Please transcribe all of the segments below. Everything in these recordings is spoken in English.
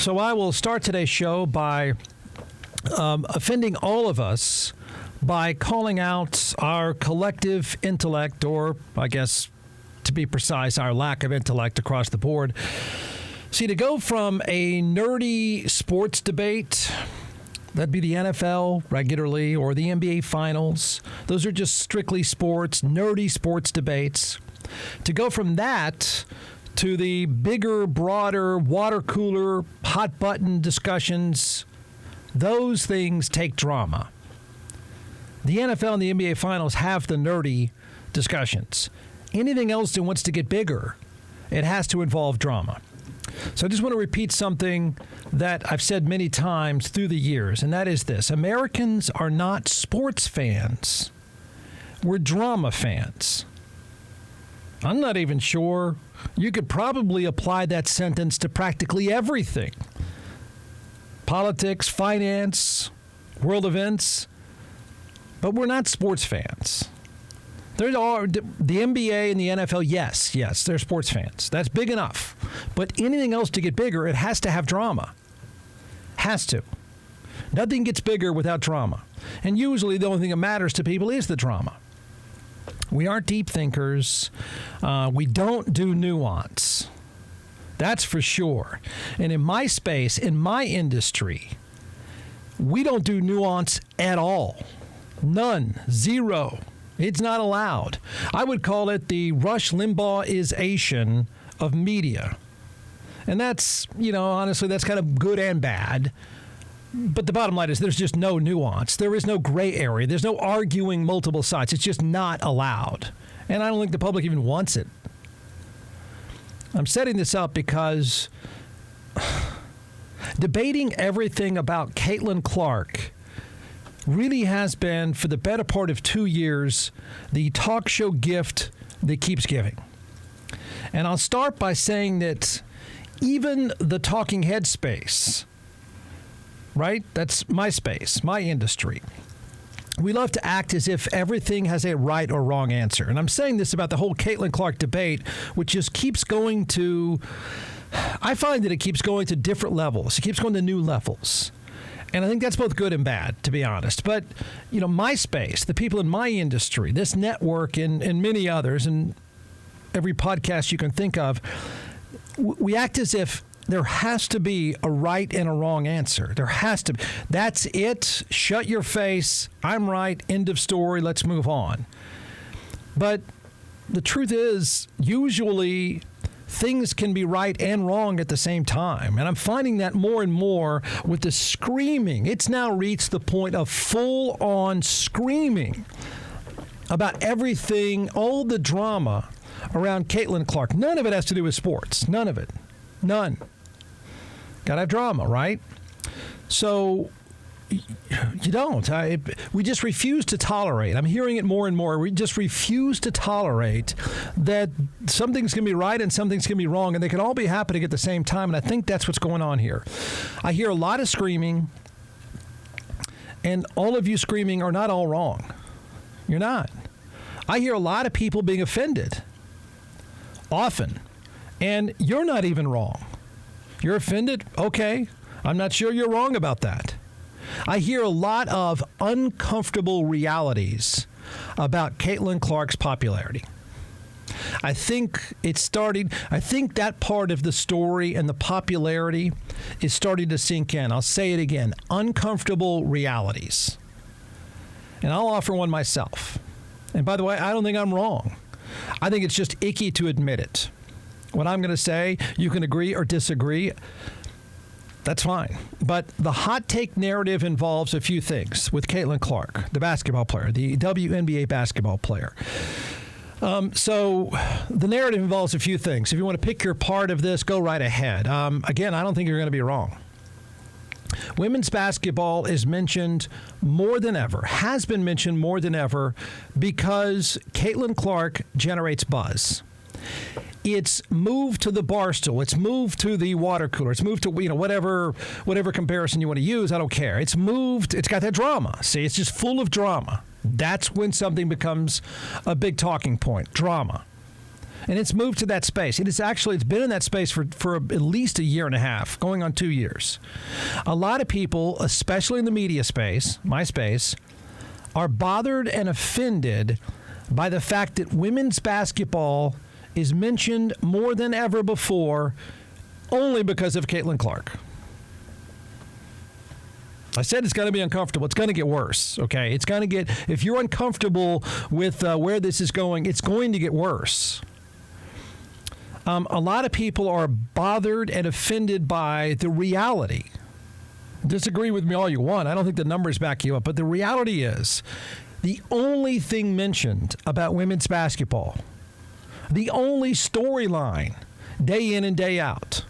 So I will start today's show by offending all of us by calling out our collective intellect, or I guess to be precise, our lack of intellect across the board. See, to go from a nerdy sports debate, that'd be the NFL regularly or the NBA finals. Those are just strictly sports, nerdy sports debates. To go from that to the bigger, broader, water cooler, hot button discussions, those things take drama. The NFL and the NBA finals have the nerdy discussions. Anything else that wants to get bigger, it has to involve drama. So I just want to repeat something that I've said many times through the years, and that is this. Americans are not sports fans. We're drama fans. I'm not even sure you could probably apply that sentence to practically everything. Politics, finance, world events, but we're not sports fans. There are the NBA and the NFL, yes, they're sports fans. That's big enough. But anything else to get bigger, it has to have drama. Has to. Nothing gets bigger without drama. And usually the only thing that matters to people is the drama. We aren't deep thinkers. We don't do nuance. That's for sure. And in my space, in my industry, we don't do nuance at all. None. Zero. It's not allowed. I would call it the Rush Limbaugh-ization of media. And that's, honestly, that's kind of good and bad. But the bottom line is there's just no nuance. There is no gray area. There's no arguing multiple sides. It's just not allowed. And I don't think the public even wants it. I'm setting this up because debating everything about Caitlin Clark really has been, for the better part of 2 years, the talk show gift that keeps giving. And I'll start by saying that even the talking head space, right? That's my space, my industry. We love to act as if everything has a right or wrong answer. And I'm saying this about the whole Caitlin Clark debate, which just keeps going to, I find that it keeps going to different levels. It keeps going to new levels. And I think that's both good and bad, to be honest. But, my space, the people in my industry, this network and many others, and every podcast you can think of, we act as if there has to be a right and a wrong answer. There has to be. That's it. Shut your face. I'm right. End of story. Let's move on. But the truth is, usually things can be right and wrong at the same time. And I'm finding that more and more with the screaming. It's now reached the point of full-on screaming about everything, all the drama around Caitlin Clark. None of it has to do with sports. None of it. None. Got to have drama, right? So you don't. We just refuse to tolerate. I'm hearing it more and more. We just refuse to tolerate that something's going to be right and something's going to be wrong, and they can all be happening at the same time, and I think that's what's going on here. I hear a lot of screaming, and all of you screaming are not all wrong. You're not. I hear a lot of people being offended, often, and you're not even wrong. You're offended? Okay. I'm not sure you're wrong about that. I hear a lot of uncomfortable realities about Caitlin Clark's popularity. I think that part of the story and the popularity is starting to sink in. I'll say it again. Uncomfortable realities. And I'll offer one myself. And by the way, I don't think I'm wrong. I think it's just icky to admit it. What I'm going to say, you can agree or disagree. That's fine. But the hot take narrative involves a few things with Caitlin Clark, the basketball player, the WNBA basketball player. So the narrative involves a few things. If you want to pick your part of this, go right ahead. Again, I don't think you're going to be wrong. Women's basketball is mentioned more than ever, has been mentioned more than ever, because Caitlin Clark generates buzz. It's moved to the bar stool. It's moved to the water cooler. It's moved to whatever comparison you want to use. I don't care. It's moved. It's got that drama. See, it's just full of drama. That's when something becomes a big talking point. Drama. And it's moved to that space. It's been in that space for at least a year and a half, going on 2 years. A lot of people, especially in the media space, my space, are bothered and offended by the fact that women's basketball is mentioned more than ever before only because of Caitlin Clark. I said it's going to be uncomfortable. It's going to get worse, okay? It's going to get, if you're uncomfortable with where this is going, it's going to get worse. A lot of people are bothered and offended by the reality. Disagree with me all you want. I don't think the numbers back you up. But the reality is, the only thing mentioned about women's basketball, the only storyline day in and day out,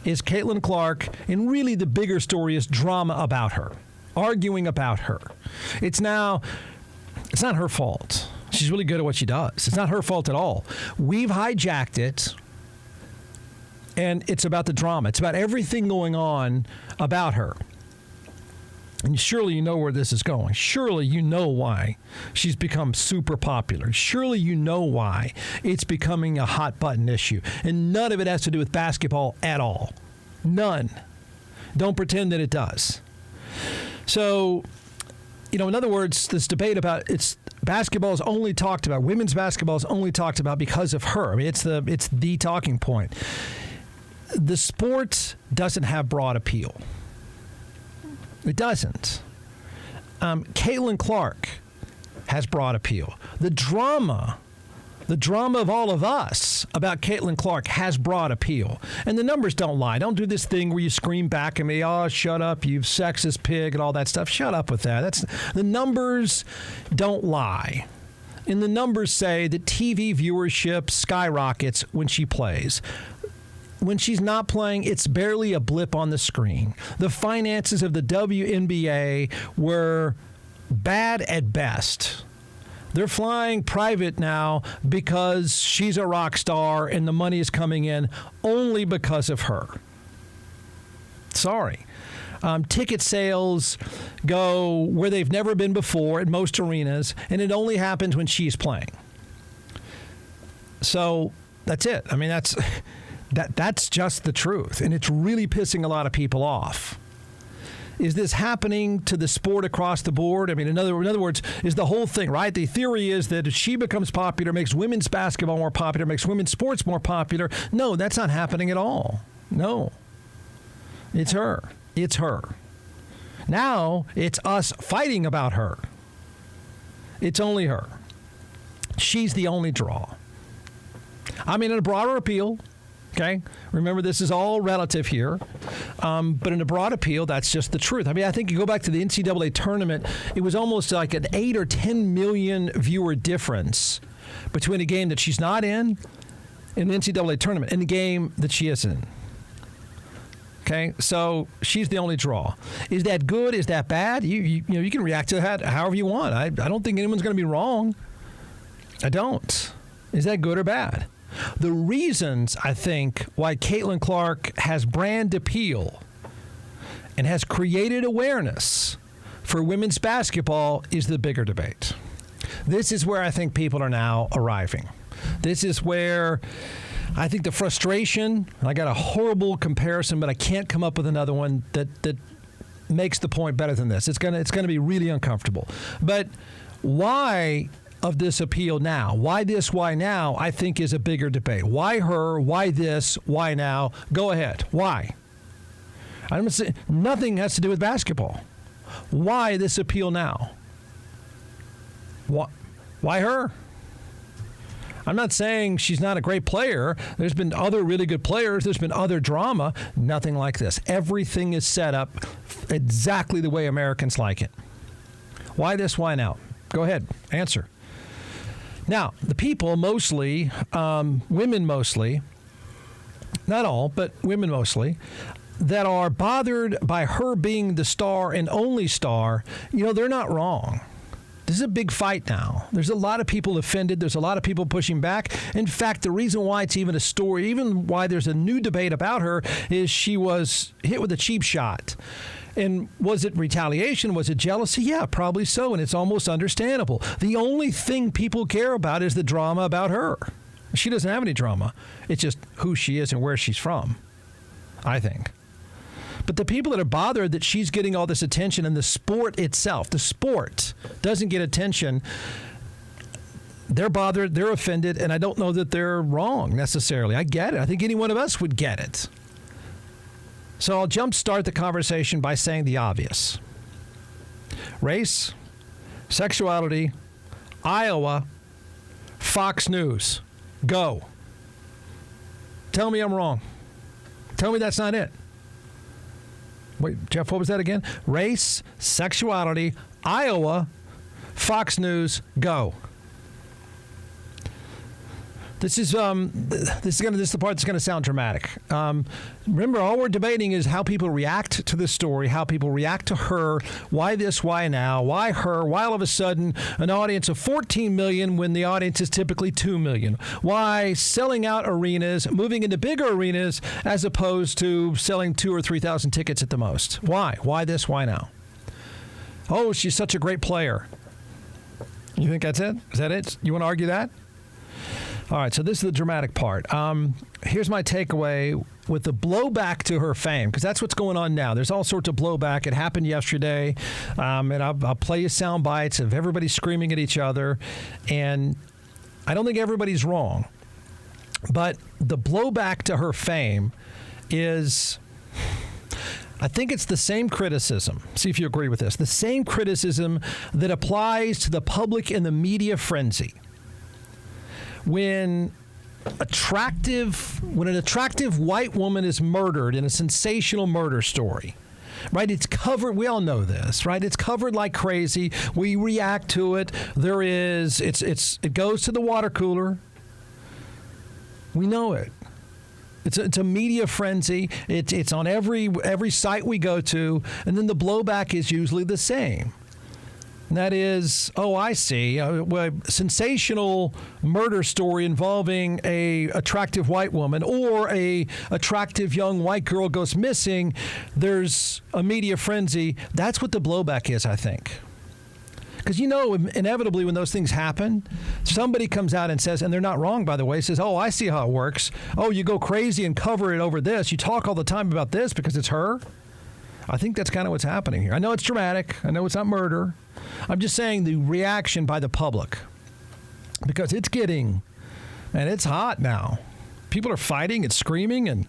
is Caitlin Clark, and really the bigger story is drama about her, arguing about her. It's not her fault. She's really good at what she does. It's not her fault at all. We've hijacked it, and it's about the drama. It's about everything going on about her. And surely you know where this is going. Surely you know why she's become super popular. Surely you know why it's becoming a hot button issue. And none of it has to do with basketball at all. None. Don't pretend that it does. So, in other words, this debate about basketball is only talked about, women's basketball is only talked about because of her. I mean, it's the talking point. The sport doesn't have broad appeal. It doesn't. Caitlin Clark has broad appeal. The drama of all of us about Caitlin Clark has broad appeal. And the numbers don't lie. Don't do this thing where you scream back at me, oh, shut up, you sexist pig, and all that stuff. Shut up with that. The numbers don't lie. And the numbers say that TV viewership skyrockets when she plays. When she's not playing, it's barely a blip on the screen. The finances of the WNBA were bad at best. They're flying private now because she's a rock star and the money is coming in only because of her. Sorry. Ticket sales go where they've never been before in most arenas, and it only happens when she's playing. So that's it. I mean, That's just the truth, and it's really pissing a lot of people off. Is this happening to the sport across the board? I mean, in other words, is the whole thing, right? The theory is that if she becomes popular, makes women's basketball more popular, makes women's sports more popular. No, that's not happening at all. No. It's her. It's her. Now, it's us fighting about her. It's only her. She's the only draw. I mean, in a broader appeal, okay? Remember, this is all relative here. But in a broad appeal, that's just the truth. I mean, I think you go back to the NCAA tournament, it was almost like an 8 or 10 million viewer difference between a game that she's not in the NCAA tournament and the game that she is in. Okay? So she's the only draw. Is that good? Is that bad? You can react to that however you want. I don't think anyone's going to be wrong. I don't. Is that good or bad? The reasons, I think, why Caitlin Clark has brand appeal and has created awareness for women's basketball is the bigger debate. This is where I think people are now arriving. This is where I think the frustration, and I got a horrible comparison, but I can't come up with another one that makes the point better than this. It's gonna be really uncomfortable. But why of this appeal now? Why this, why now, I think is a bigger debate. Why her? Why this? Why now? Go ahead. Why? I'm saying nothing has to do with basketball. Why this appeal now? Why her? I'm not saying she's not a great player. There's been other really good players. There's been other drama. Nothing like this. Everything is set up exactly the way Americans like it. Why this? Why now? Go ahead. Answer. Now, the people mostly, women mostly, not all, but women mostly, that are bothered by her being the star and only star, they're not wrong. This is a big fight now. There's a lot of people offended. There's a lot of people pushing back. In fact, the reason why it's even a story, even why there's a new debate about her, is she was hit with a cheap shot. And was it retaliation? Was it jealousy? Yeah, probably so, and it's almost understandable. The only thing people care about is the drama about her. She doesn't have any drama. It's just who she is and where she's from, I think. But the people that are bothered that she's getting all this attention and the sport itself, the sport doesn't get attention, they're bothered, they're offended, and I don't know that they're wrong necessarily. I get it. I think any one of us would get it. So I'll jumpstart the conversation by saying the obvious. Race, sexuality, Iowa, Fox News. Go. Tell me I'm wrong. Tell me that's not it. Wait, Jeff, what was that again? Race, sexuality, Iowa, Fox News, go. This is the part that's going to sound dramatic. Remember, all we're debating is how people react to this story, how people react to her, why this, why now, why her, why all of a sudden an audience of 14 million when the audience is typically 2 million, why selling out arenas, moving into bigger arenas as opposed to selling 2,000 or 3,000 tickets at the most. Why this, why now? Oh, she's such a great player. You think that's it? Is that it? You want to argue that? All right, so this is the dramatic part. Here's my takeaway with the blowback to her fame, because that's what's going on now. There's all sorts of blowback. It happened yesterday, and I'll play you sound bites of everybody screaming at each other, and I don't think everybody's wrong. But the blowback to her fame is, I think it's the same criticism. See if you agree with this. The same criticism that applies to the public and the media frenzy. When an attractive white woman is murdered in a sensational murder story, right? It's covered. We all know this, right? It's covered like crazy. We react to it. It goes to the water cooler. We know it. It's a media frenzy. It's on every site we go to, and then the blowback is usually the same. And that is, oh, I see, a sensational murder story involving a attractive white woman or a attractive young white girl goes missing. There's a media frenzy. That's what the blowback is, I think. Because, inevitably when those things happen, somebody comes out and says, and they're not wrong, by the way, says, oh, I see how it works. Oh, you go crazy and cover it over this. You talk all the time about this because it's her. I think that's kind of what's happening here. I know it's dramatic. I know it's not murder. I'm just saying the reaction by the public, because it's hot now. People are fighting and screaming. And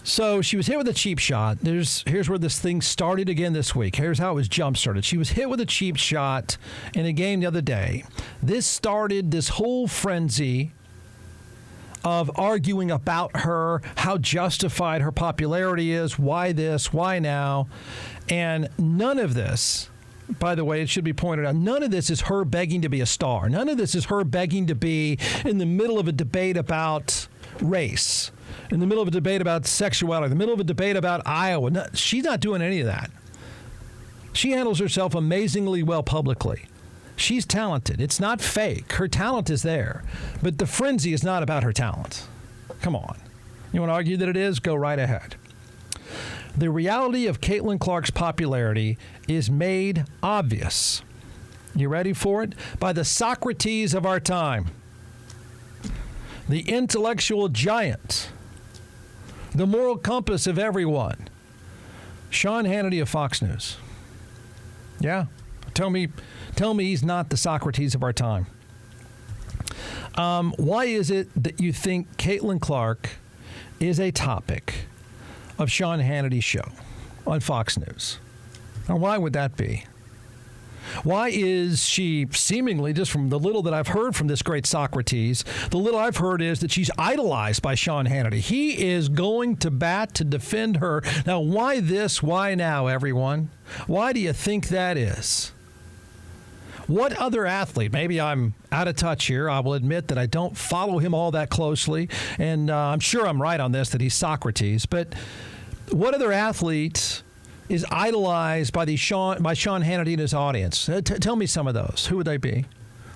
so she was hit with a cheap shot. Here's where this thing started again this week. Here's how it was jump-started. She was hit with a cheap shot in a game the other day. This started this whole frenzy of arguing about her, how justified her popularity is, why this, why now. And none of this, by the way, it should be pointed out, none of this is her begging to be a star. None of this is her begging to be in the middle of a debate about race, in the middle of a debate about sexuality, in the middle of a debate about Iowa. No, she's not doing any of that. She handles herself amazingly well publicly. She's talented. It's not fake. Her talent is there. But the frenzy is not about her talent. Come on. You want to argue that it is? Go right ahead. The reality of Caitlin Clark's popularity is made obvious. You ready for it? By the Socrates of our time. The intellectual giant. The moral compass of everyone. Sean Hannity of Fox News. Yeah? Tell me he's not the Socrates of our time. Why is it that you think Caitlin Clark is a topic of Sean Hannity's show on Fox News? Now, why would that be? Why is she seemingly, just from the little that I've heard from this great Socrates, the little I've heard is that she's idolized by Sean Hannity. He is going to bat to defend her. Now, why this? Why now, everyone? Why do you think that is? What other athlete, maybe I'm out of touch here, I will admit that I don't follow him all that closely, and I'm sure I'm right on this, that he's Socrates, but what other athlete is idolized by Sean Hannity and his audience? Tell me some of those. Who would they be?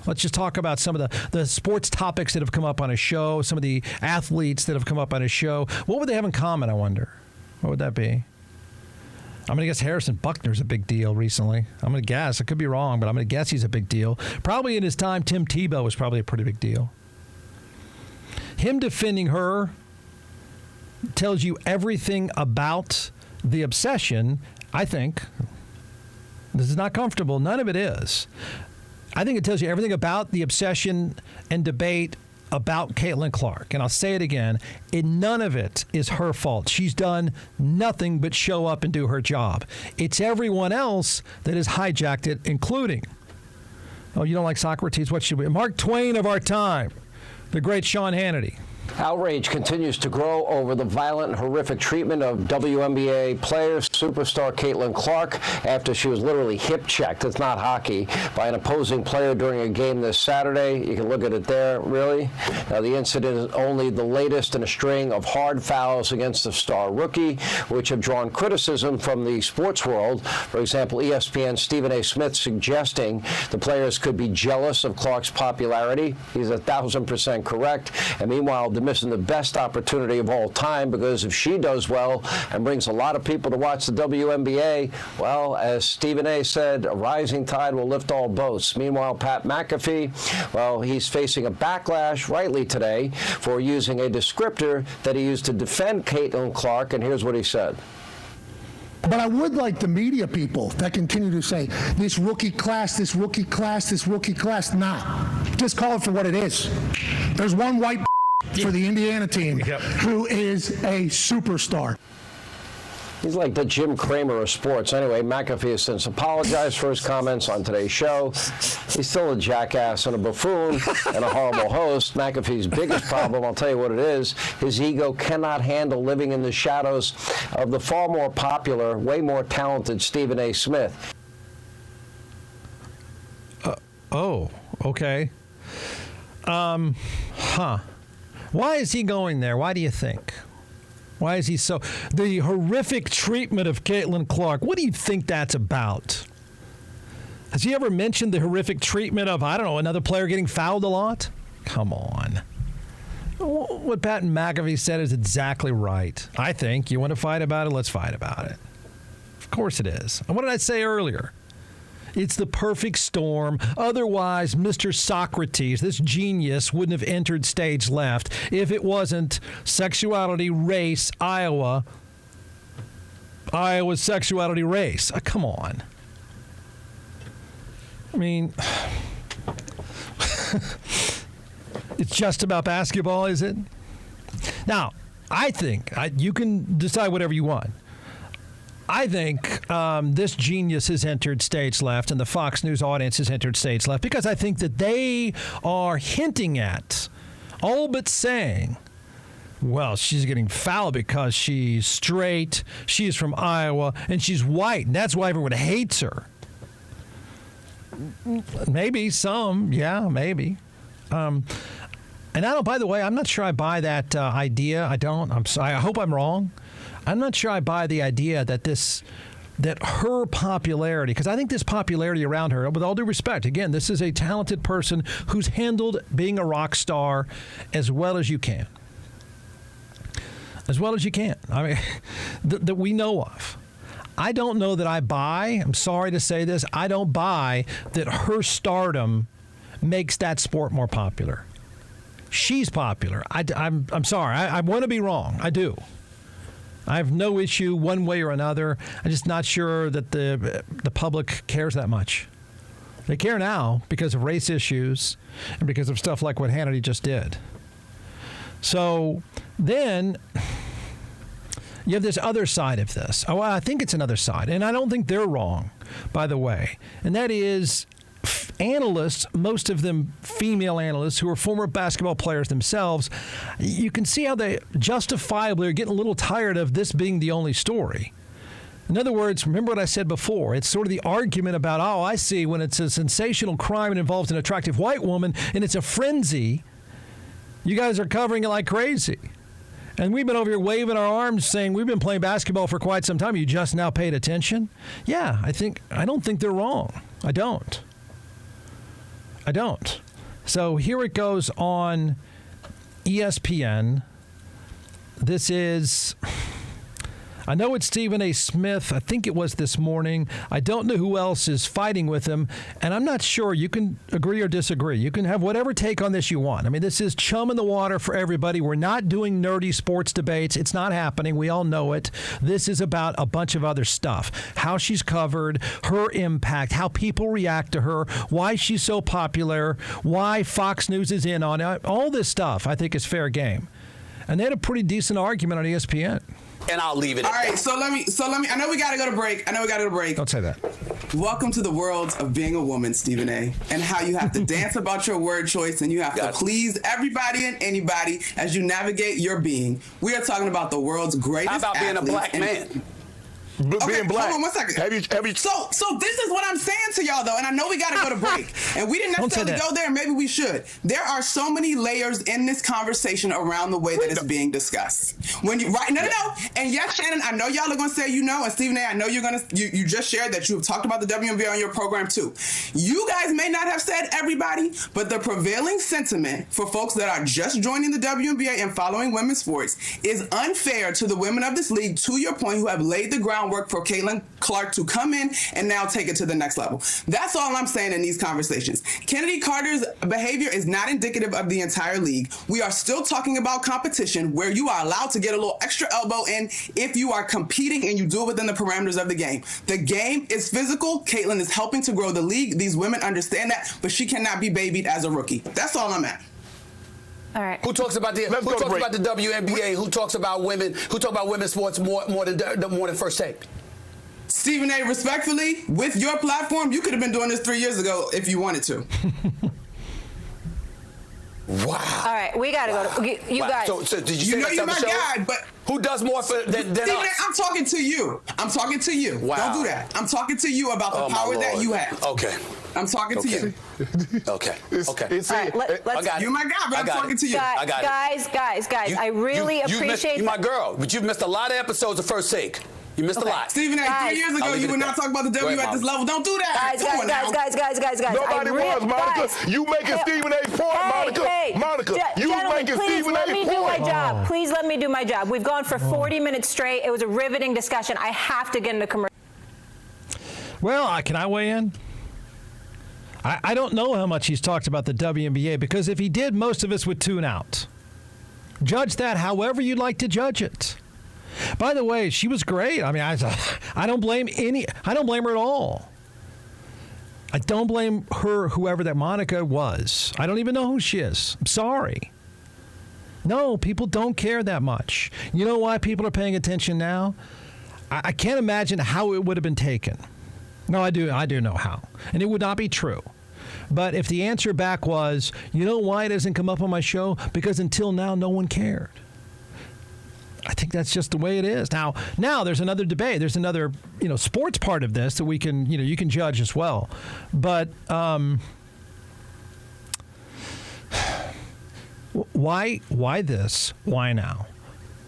Let's just talk about some of the sports topics that have come up on his show, some of the athletes that have come up on his show. What would they have in common, I wonder? What would that be? I'm going to guess Harrison Buckner's a big deal recently. I'm going to guess. I could be wrong, but I'm going to guess he's a big deal. Probably in his time, Tim Tebow was probably a pretty big deal. Him defending her tells you everything about the obsession, I think. This is not comfortable. None of it is. I think it tells you everything about the obsession and debate about Caitlin Clark. And I'll say it again, none of it is her fault. She's done nothing but show up and do her job. It's everyone else that has hijacked it, including, oh, you don't like Socrates? What should we? Mark Twain of our time, the great Sean Hannity. Outrage continues to grow over the violent and horrific treatment of WNBA player, superstar Caitlin Clark, after she was literally hip-checked, it's not hockey, by an opposing player during a game this Saturday. You can look at it there, really. Now, the incident is only the latest in a string of hard fouls against the star rookie, which have drawn criticism from the sports world. For example, ESPN's Stephen A. Smith suggesting the players could be jealous of Clark's popularity. He's 1,000% correct. And meanwhile, they're missing the best opportunity of all time, because if she does well and brings a lot of people to watch the WNBA, well, as Stephen A. said, a rising tide will lift all boats. Meanwhile, Pat McAfee, well, he's facing a backlash, rightly today, for using a descriptor that he used to defend Caitlin Clark, and here's what he said. But I would like the media people that continue to say, this rookie class, this rookie class, this rookie class. Nah, just call it for what it is. There's one white for the Indiana team who is a superstar. He's like the Jim Cramer of sports. Anyway, McAfee has since apologized for his comments on today's show. He's still a jackass and a buffoon and a horrible host. McAfee's biggest problem, I'll tell you what it is, his ego cannot handle living in the shadows of the far more popular, way more talented Stephen A. Smith. Oh, okay. Why is he going there? Why do you think? Why is he so... The horrific treatment of Caitlin Clark, what do you think that's about? Has he ever mentioned the horrific treatment of, I don't know, another player getting fouled a lot? Come on. What Pat McAfee said is exactly right. I think. You want to fight about it? Let's fight about it. Of course it is. And what did I say earlier? It's the perfect storm. Otherwise, Mr. Socrates, this genius, wouldn't have entered stage left if it wasn't sexuality, race, Iowa's sexuality, race. Come on. I mean, it's just about basketball, is it? Now, I think you can decide whatever you want. I think this genius has entered stage left, and the Fox News audience has entered stage left, because I think that they are hinting at, all but saying, well, she's getting fouled because she's straight, she's from Iowa, and she's white, and that's why everyone hates her. Maybe some, yeah, maybe. And I don't, by the way, I'm not sure I buy that idea. I don't. I hope I'm wrong. I'm not sure I buy the idea that her popularity, because I think this popularity around her, with all due respect, again, this is a talented person who's handled being a rock star as well as you can. As well as you can. I mean, that we know of. I don't know that I buy, I'm sorry to say this, I don't buy that her stardom makes that sport more popular. She's popular. I'm sorry. I want to be wrong. I do. I have no issue one way or another. I'm just not sure that the public cares that much. They care now because of race issues and because of stuff like what Hannity just did. So then you have this other side of this. Oh, I think it's another side, and I don't think they're wrong, by the way. And that is analysts, most of them female analysts who are former basketball players themselves, you can see how they justifiably are getting a little tired of this being the only story. In other words, remember what I said before. It's sort of the argument about, oh, I see, when it's a sensational crime and involves an attractive white woman and it's a frenzy, you guys are covering it like crazy. And we've been over here waving our arms saying we've been playing basketball for quite some time. You just now paid attention? Yeah, I don't think they're wrong. I don't. So here it goes on ESPN. This is, I know it's Stephen A. Smith. I think it was this morning. I don't know who else is fighting with him, and I'm not sure. You can agree or disagree. You can have whatever take on this you want. I mean, this is chum in the water for everybody. We're not doing nerdy sports debates. It's not happening. We all know it. This is about a bunch of other stuff. How she's covered, her impact, how people react to her, why she's so popular, why Fox News is in on it. All this stuff, I think, is fair game. And they had a pretty decent argument on ESPN. And I'll leave it at that. All right, so let me, I know we got to go to break. Don't say that. Welcome to the world of being a woman, Stephen A., and how you have to dance about your word choice and you have to please everybody and anybody as you navigate your being. We are talking about the world's greatest How about being a black man? Being black. Hold on 1 second. Have you So this is what I'm saying to y'all, though, and I know we got to go to break, and we didn't necessarily go there, and maybe we should. There are so many layers in this conversation around the way that it's being discussed. When you no, and yes, Shannon, I know y'all are going to say you know, and Stephen A., I know you're going to. You just shared that you have talked about the WNBA on your program too. You guys may not have said everybody, but the prevailing sentiment for folks that are just joining the WNBA and following women's sports is unfair to the women of this league. To your point, who have laid the groundwork for Caitlin Clark to come in and now take it to the next level. That's all I'm saying in these conversations. Kennedy Carter's behavior is not indicative of the entire league. We are still talking about competition where you are allowed to get a little extra elbow in if you are competing and you do it within the parameters of the game. The game is physical. Caitlin is helping to grow the league. These women understand that, but she cannot be babied as a rookie. That's all I'm at. All right. Who talks about the WNBA? Who talks about women? Who talk about women's sports more than First Take? Stephen A., respectfully, with your platform, you could have been doing this 3 years ago if you wanted to. Wow. All right, we got to go to you guys. So did you say you're my guy, but who does more than Stephen us? I'm talking to you. Wow. Don't do that. I'm talking to you about the power that you have. Okay. I'm talking to you. Okay. All right, let's. You're my guy, but I'm talking to you. I got it. Guys, I really appreciate. You're my girl, but you've missed a lot of episodes of First Take. You missed a lot. Stephen A., 3 years ago, you would not talk about the W at this level. Don't do that. Guys. Nobody was, Monica. You making Stephen A. point, Monica. You making Stephen A. point. Please let me do my job. Please let me do my job. We've gone for 40 minutes straight. It was a riveting discussion. I have to get into commercial. Well, can I weigh in? I don't know how much he's talked about the WNBA because if he did, most of us would tune out. Judge that however you'd like to judge it. By the way, she was great. I mean, I don't blame her at all. I don't blame her, whoever that Monica was. I don't even know who she is. I'm sorry. No, people don't care that much. You know why people are paying attention now? I can't imagine how it would have been taken. No, I do know how. And it would not be true. But if the answer back was, you know why it doesn't come up on my show? Because until now, no one cared. I think that's just the way it is. Now there's another debate. There's another, sports part of this that we can, you can judge as well. But why this? Why now?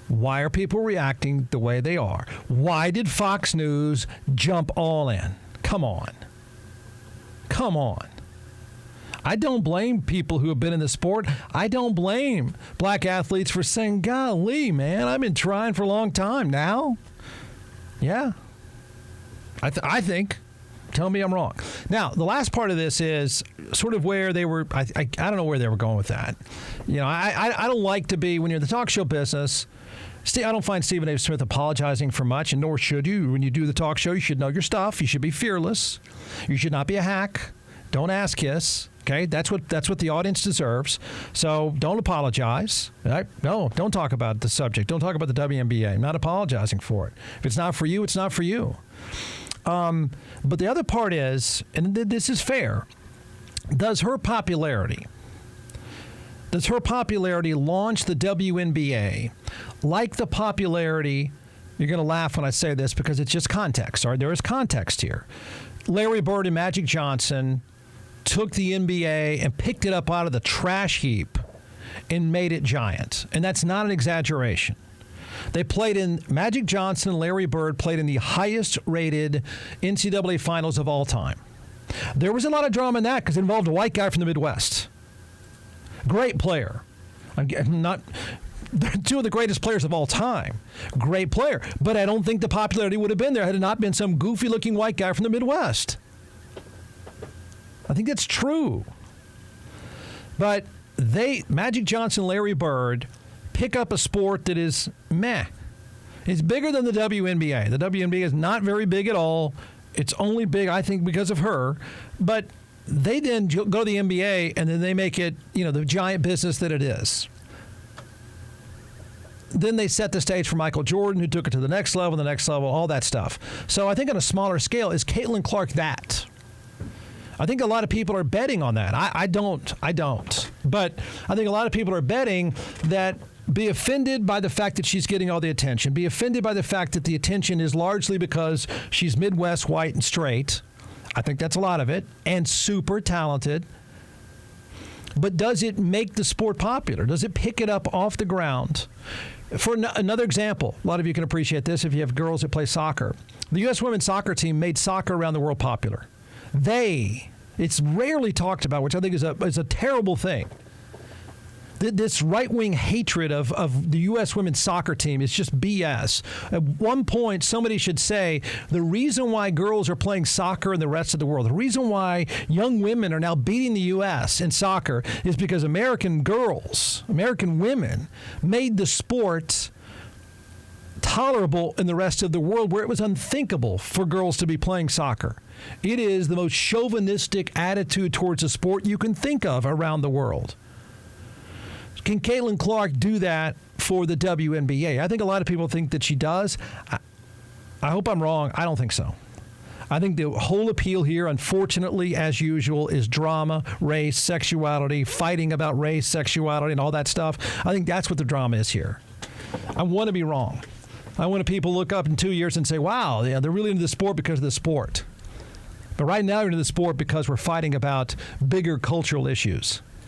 Why are people reacting the way they are? Why did Fox News jump all in? Come on. I don't blame people who have been in the sport. I don't blame black athletes for saying, golly, man, I've been trying for a long time now. Yeah. I think. Tell me I'm wrong. Now, the last part of this is sort of where they were. I don't know where they were going with that. I don't like to be, when you're in the talk show business, I don't find Stephen A. Smith apologizing for much, and nor should you. When you do the talk show, you should know your stuff. You should be fearless. You should not be a hack. Don't ass kiss. Okay, that's what the audience deserves. So don't apologize. Right? No, don't talk about the subject. Don't talk about the WNBA. I'm not apologizing for it. If it's not for you, it's not for you. But the other part is, and this is fair, does her popularity launch the WNBA like the popularity? You're going to laugh when I say this because it's just context. All right, there is context here. Larry Bird and Magic Johnson took the NBA and picked it up out of the trash heap and made it giant. And that's not an exaggeration. They played in, Magic Johnson and Larry Bird played in the highest rated NCAA finals of all time. There was a lot of drama in that because it involved a white guy from the Midwest. Great player. I'm not They're two of the greatest players of all time. Great player. But I don't think the popularity would have been there had it not been some goofy-looking white guy from the Midwest. I think that's true. But Magic Johnson, Larry Bird, pick up a sport that is meh. It's bigger than the WNBA. The WNBA is not very big at all. It's only big, I think, because of her. But they then go to the NBA, and then they make it, the giant business that it is. Then they set the stage for Michael Jordan, who took it to the next level, all that stuff. So I think on a smaller scale, is Caitlin Clark that? I think a lot of people are betting on that. I don't. But I think a lot of people are betting that be offended by the fact that she's getting all the attention, be offended by the fact that the attention is largely because she's Midwest, white, and straight. I think that's a lot of it, and super talented. But does it make the sport popular? Does it pick it up off the ground? For another example, a lot of you can appreciate this if you have girls that play soccer. The U.S. women's soccer team made soccer around the world popular. It's rarely talked about, which I think is a terrible thing. This right-wing hatred of the U.S. women's soccer team is just BS. At one point, somebody should say the reason why girls are playing soccer in the rest of the world, the reason why young women are now beating the U.S. in soccer is because American girls, American women, made the sport tolerable in the rest of the world where it was unthinkable for girls to be playing soccer. It is the most chauvinistic attitude towards a sport you can think of around the world. Can Caitlin Clark do that for the WNBA? I think a lot of people think that she does. I hope I'm wrong. I don't think so. I think the whole appeal here, unfortunately, as usual, is drama, race, sexuality, fighting about race, sexuality, and all that stuff. I think that's what the drama is here. I want to be wrong. I want people to look up in 2 years and say, wow, yeah, they're really into the sport because of the sport. But right now, we're into the sport because we're fighting about bigger cultural issues.